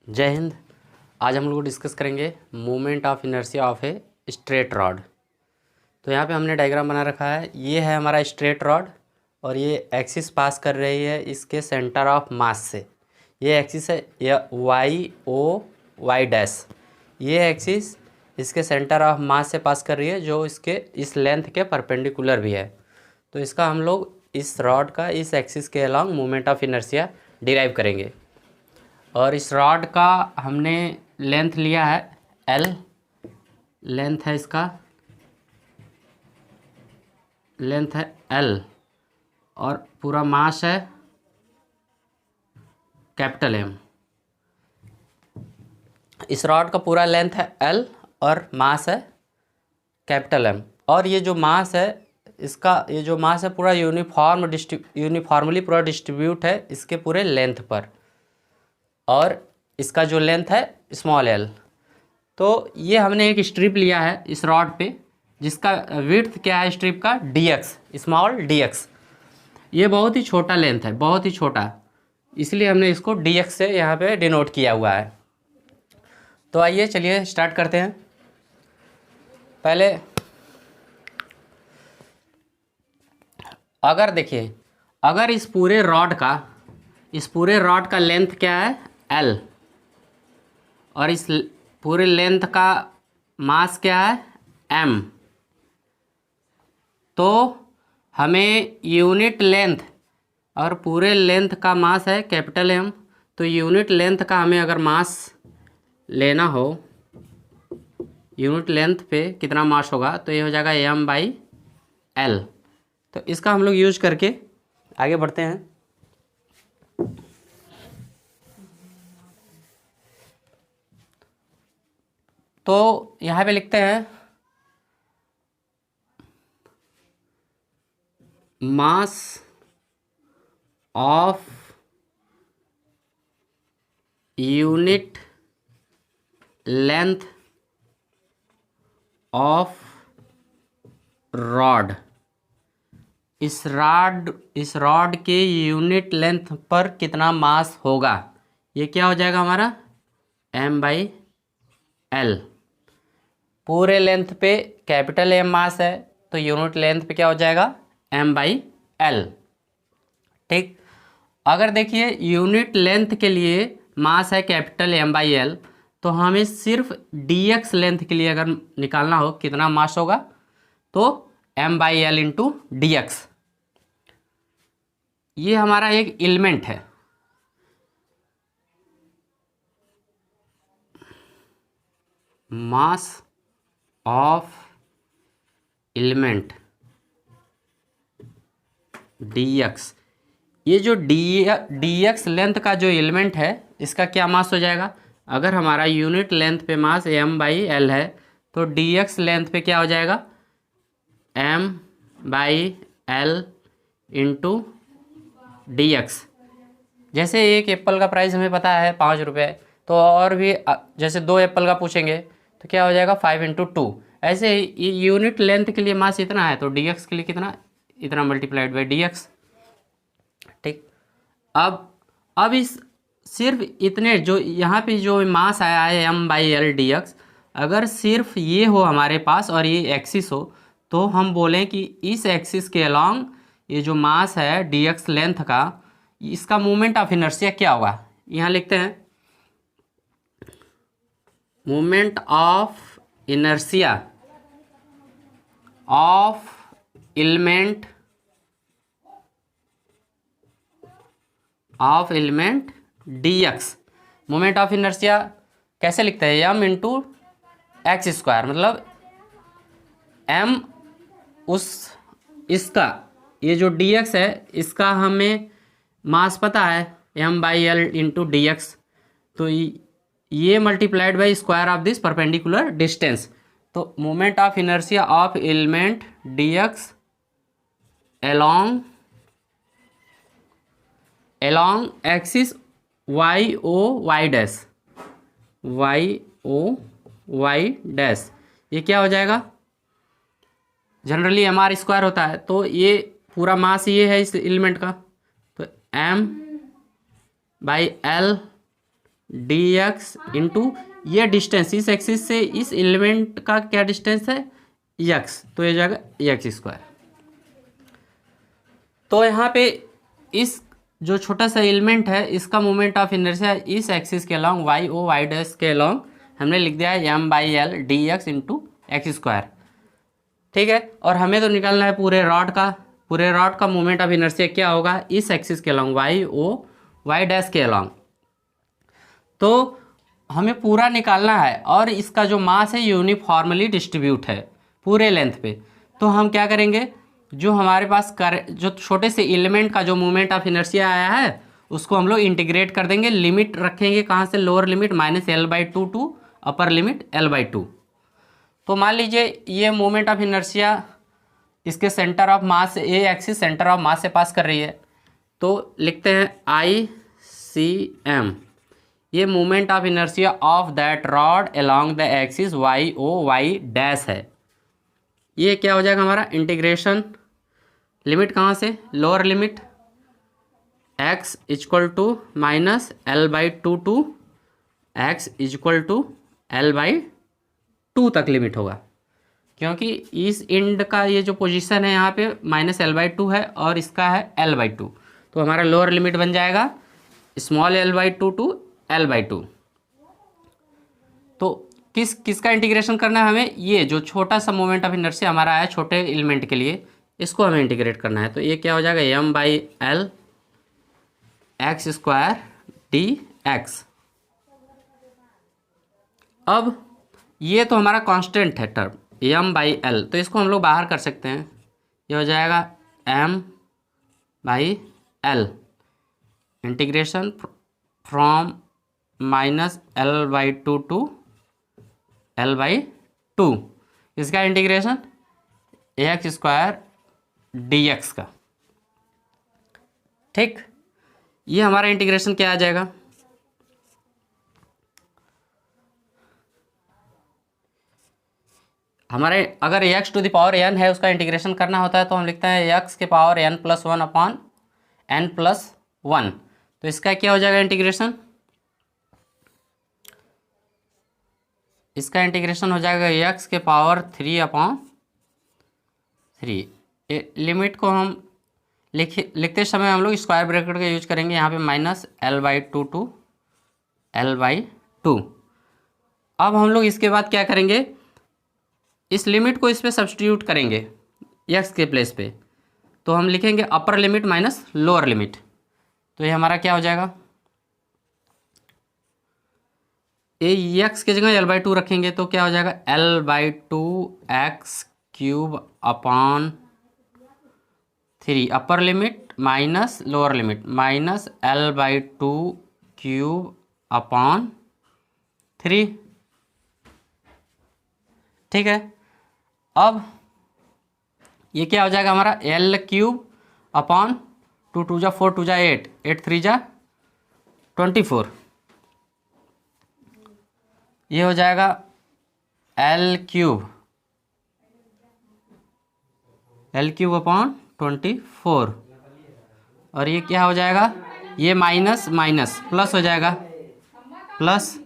जय हिंद। आज हम लोग डिस्कस करेंगे moment of inertia of a straight rod. तो यहाँ पे हमने डायग्राम बना रखा है। ये है हमारा स्ट्रेट रॉड और ये एक्सिस पास कर रही है इसके सेंटर ऑफ मास से। ये एक्सिस है या वाई ओ वाई डैश। ये एक्सिस इसके सेंटर ऑफ मास से पास कर रही है जो इसके इस लेंथ के परपेंडिकुलर भी है। तो इसका हम लोग इस रॉड का इस एक्सिस के along moment of inertia derive करेंगे। और इस रॉड का हमने लेंथ लिया है L, लेंथ है इसका लेंथ है L और पूरा मास है कैपिटल M। इस रॉड का पूरा लेंथ है L और मास है कैपिटल M। और ये जो मास है इसका ये जो मास है पूरा यूनिफॉर्मली पूरा डिस्ट्रीब्यूट है इसके पूरे लेंथ पर। और इसका जो लेंथ है स्मॉल l। तो ये हमने एक स्ट्रिप लिया है इस रॉड पे जिसका विड्थ क्या है स्ट्रिप का dx, स्मॉल dx। ये बहुत ही छोटा लेंथ है, बहुत ही छोटा, इसलिए हमने इसको dx से यहाँ पे डिनोट किया हुआ है। तो आइए चलिए स्टार्ट करते हैं। पहले अगर देखिए, अगर इस पूरे रॉड का लेंथ क्या है L और इस पूरे लेंथ का मास क्या है M, तो हमें यूनिट लेंथ और पूरे लेंथ का मास है कैपिटल M। तो यूनिट लेंथ का हमें अगर मास लेना हो, यूनिट लेंथ पे कितना मास होगा तो ये हो जाएगा M/L। तो इसका हम लोग यूज करके आगे बढ़ते हैं। तो यहाँ पे लिखते हैं mass of unit length of rod. इस रॉड के यूनिट लेंथ पर कितना मास होगा, ये क्या हो जाएगा हमारा M/L। पूरे लेंथ पे कैपिटल M मास है तो यूनिट लेंथ पे क्या हो जाएगा M/L। ठीक। अगर देखिए यूनिट लेंथ के लिए मास है कैपिटल M/L तो हमें सिर्फ dx लेंथ के लिए अगर निकालना हो कितना मास होगा तो M/L इंटू dx। ये हमारा एक एलिमेंट है। Mass of element dx। ये जो dx लेंथ का जो एलिमेंट है इसका क्या मास हो जाएगा। अगर हमारा यूनिट लेंथ पे मास M/L है तो dx लेंथ पे क्या हो जाएगा M/L इंटू dx। जैसे एक एप्पल का प्राइस हमें पता है 5 रुपये, तो और भी जैसे 2 एप्पल का पूछेंगे तो क्या हो जाएगा 5 × 2। ऐसे ही यूनिट लेंथ के लिए मास इतना है तो dx के लिए कितना, इतना मल्टीप्लाइड बाई dx। ठीक। अब इस सिर्फ इतने जो यहाँ पे जो मास आया है M/L dx, अगर सिर्फ ये हो हमारे पास और ये एक्सिस हो तो हम बोलें कि इस एक्सिस के अलॉन्ग ये जो मास है dx लेंथ का, इसका मोमेंट ऑफ इनर्शिया क्या होगा। यहाँ लिखते हैं moment of inertia of element dx। Moment of inertia कैसे लिखते हैं m इंटू एक्स स्क्वायर, मतलब m इसका ये जो dx है इसका हमें मास पता है M/L इंटू dx। तो ये multiplied by square of this perpendicular distance. तो moment of inertia of element dx along axis y y dash. ये क्या हो जाएगा, जनरली mr² होता है तो ये पूरा मास ये है इस एलिमेंट का, तो M/L डी एक्स इंटू ये डिस्टेंस इस एक्सिस से इस एलिमेंट का क्या डिस्टेंस है एक्स, तो ये जाएगा एक्स स्क्वायर। तो यहाँ पे इस जो छोटा सा एलिमेंट है इसका मोमेंट ऑफ इनर्शिया इस एक्सिस के along y o y dash के अलॉन्ग हमने लिख दिया है m by l d x into x square. ठीक है, और हमें तो निकालना है पूरे रॉड का मोमेंट ऑफ इनर्शिया क्या होगा इस एक्सिस के along y o y dash के अलॉन्ग। तो हमें पूरा निकालना है और इसका जो मास है यूनिफॉर्मली डिस्ट्रीब्यूट है पूरे लेंथ पे। तो हम क्या करेंगे, जो हमारे पास जो छोटे से एलिमेंट का जो मोमेंट ऑफ इनर्शिया आया है उसको हम लोग इंटीग्रेट कर देंगे। लिमिट रखेंगे कहाँ से, lower limit -L/2 to upper limit L/2। तो मान लीजिए ये मोमेंट ऑफ इनर्शिया इसके centre of mass a axis centre of mass से पास कर रही है, तो लिखते हैं ICM। ये moment of inertia of that rod along the axis y o y dash है। ये क्या हो जाएगा हमारा इंटीग्रेशन, लिमिट कहाँ से, lower limit x equal to -L/2 to x equal to L/2 तक लिमिट होगा, क्योंकि इस एंड का ये जो पोजीशन है यहाँ पे -L/2 है और इसका है L/2। तो हमारा लोअर लिमिट बन जाएगा स्मॉल L/2 टू L/2। तो किसका इंटीग्रेशन करना है हमें, ये जो छोटा सा मोमेंट ऑफ इनर्शिया हमारा आया छोटे एलिमेंट के लिए इसको हमें इंटीग्रेट करना है। तो ये क्या हो जाएगा m/L x square D x. अब ये तो हमारा कांस्टेंट है टर्म m/L, तो इसको हम लोग बाहर कर सकते हैं। ये हो जाएगा m/L integration from -L/2 to L/2, इसका integration x square D x का। ठीक, ये हमारा इंटीग्रेशन क्या आ जाएगा, हमारे अगर x to the power n है उसका इंटीग्रेशन करना होता है तो हम लिखते हैं एक्स के पावर n+1 अपॉन n+1। तो इसका क्या हो जाएगा इंटीग्रेशन, इसका इंटीग्रेशन हो जाएगा एक्स के पावर 3/3। लिमिट को हम लिखते समय हम लोग स्क्वायर ब्रैकेट का यूज करेंगे, यहाँ पे -L/2 टू L/2। अब हम लोग इसके बाद क्या करेंगे, इस लिमिट को इस पर सब्सटीट्यूट करेंगे एक्स के प्लेस पे, तो हम लिखेंगे upper limit minus lower limit. तो ये हमारा क्या हो जाएगा, ये एक्स की जगह L/2 रखेंगे तो क्या हो जाएगा L/2 x³ upon 3 upper limit minus lower limit -L/2³ upon 3। ठीक है, अब ये क्या हो जाएगा हमारा L³ अपॉन 2 2 जा 4 2 जा 8 8 3 जा 24। ये हो जाएगा L³ अपॉन 24। और ये क्या हो जाएगा, ये माइनस माइनस प्लस हो जाएगा, प्लस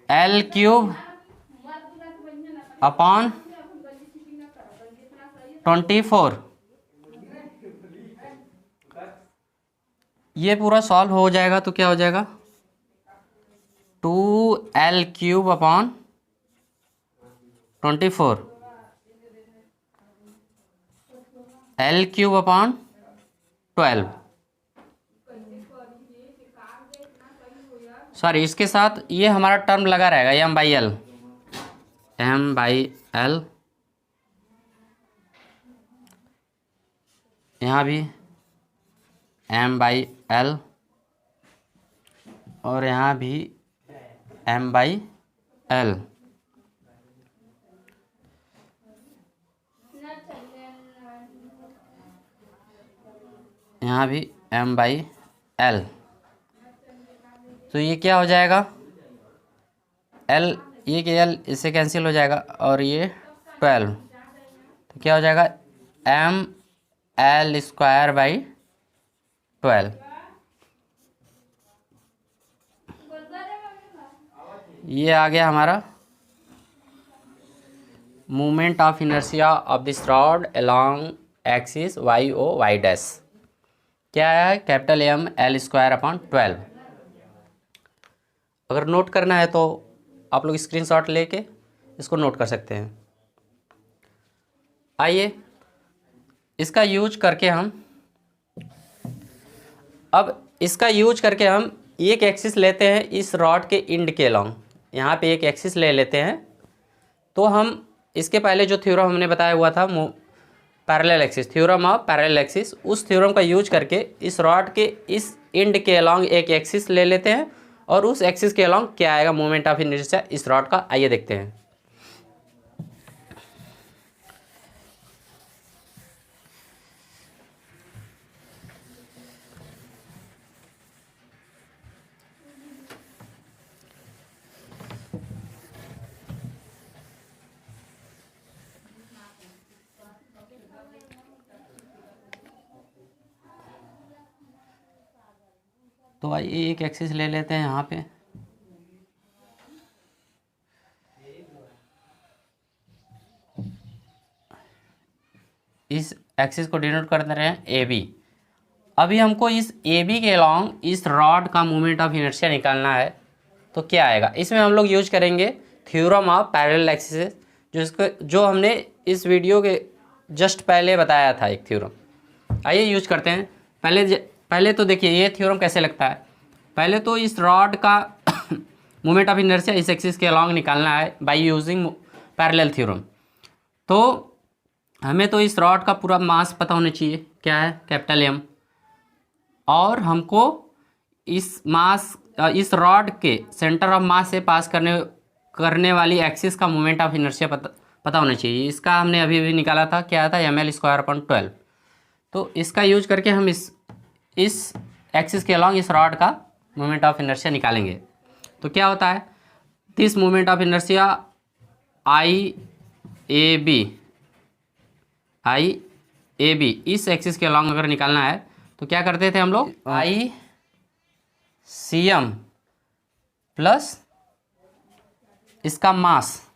L³ अपॉन 24। ये पूरा सॉल्व हो जाएगा तो क्या हो जाएगा 2L³ upon 24 L³ upon 12। Sorry, इसके साथ ये हमारा टर्म लगा रहेगा m/L यहाँ भी m/L और यहाँ भी m/L। यहाँ भी m/L। तो ये क्या हो जाएगा L, ये कि L इससे कैंसिल हो जाएगा और ये 12। तो क्या हो जाएगा mL²/12। ये आ गया हमारा moment of inertia of this rod along axis y o y dash. क्या है? Capital m l square upon 12। अगर नोट करना है तो आप लोग स्क्रीनशॉट लेके इसको नोट कर सकते हैं। आइए इसका यूज करके हम एक एक्सिस लेते हैं इस रॉड के एंड के अलोंग। यहाँ पे एक एक्सिस ले लेते हैं। तो हम इसके पहले जो थ्योरम हमने बताया हुआ था parallel axis, theorem of parallel axis, उस थ्योरम का यूज करके इस रॉड के इस एंड के अलोंग एक एक्सिस ले लेते हैं और उस एक्सिस के अलोंग क्या आएगा मोमेंट ऑफ इनर्शिया इस रॉड का, आइए देखते हैं। तो आइए एक एक्सिस ले लेते हैं यहाँ पे। इस एक्सिस को डिनोट कर दे रहे हैं ए बी। अभी हमको इस ए बी के अलोंग इस रॉड का मोमेंट ऑफ इनर्शिया निकालना है। तो क्या आएगा? इसमें हम लोग यूज करेंगे थ्योरम ऑफ पैरेलल एक्सिस, जो हमने इस वीडियो के जस्ट पहले बताया था एक थ्योरम। आइए यूज करते हैं। पहले तो देखिए ये थ्योरम कैसे लगता है। पहले तो इस रॉड का मोमेंट ऑफ इनर्शिया इस एक्सिस के अलोंग निकालना है बाय यूजिंग पैरेलल थ्योरम। तो हमें तो इस रॉड का पूरा मास पता होना चाहिए, क्या है? Capital m. और हमको इस रॉड के सेंटर ऑफ मास से पास करने वाली एक्सिस का मोमेंट ऑफ इनर्शिया पता होना चाहिए। इसका हमने अभी निकाला था, क्या था? M l square upon 12। तो इसका यूज करके हम इस एक्सिस के अलोंग इस रॉड का मोमेंट ऑफ इनर्शिया निकालेंगे। तो क्या होता है? This moment of inertia i a b इस एक्सिस के अलोंग अगर निकालना है तो क्या करते थे हम लोग? आई सी एम प्लस इसका मास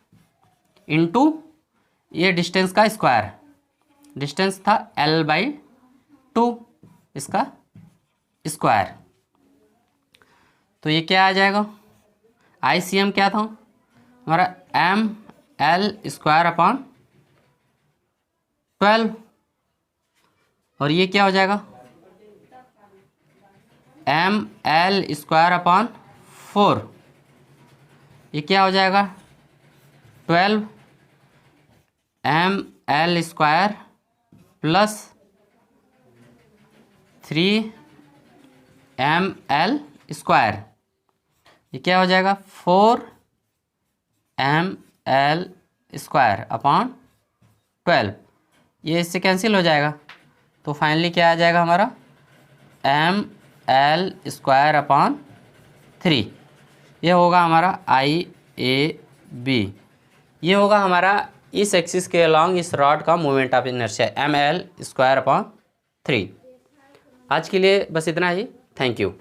इनटू ये डिस्टेंस का स्क्वायर। डिस्टेंस था L/2, इसका स्क्वायर। तो ये क्या आ जाएगा? ICM क्या था हमारा? ML square upon 12। और ये क्या हो जाएगा? ML square upon 4। ये क्या हो जाएगा? 12 ML square plus 3 ML square. ये क्या हो जाएगा? 4 ML स्क्वायर अपॉन 12। ये इससे कैंसिल हो जाएगा। तो फाइनली क्या आ जाएगा हमारा? ML square upon 3। ये होगा हमारा IAB। ये होगा हमारा इस एक्सिस के अलोंग इस रॉड का moment of inertia ML square upon 3। आज के लिए बस इतना ही। Thank you.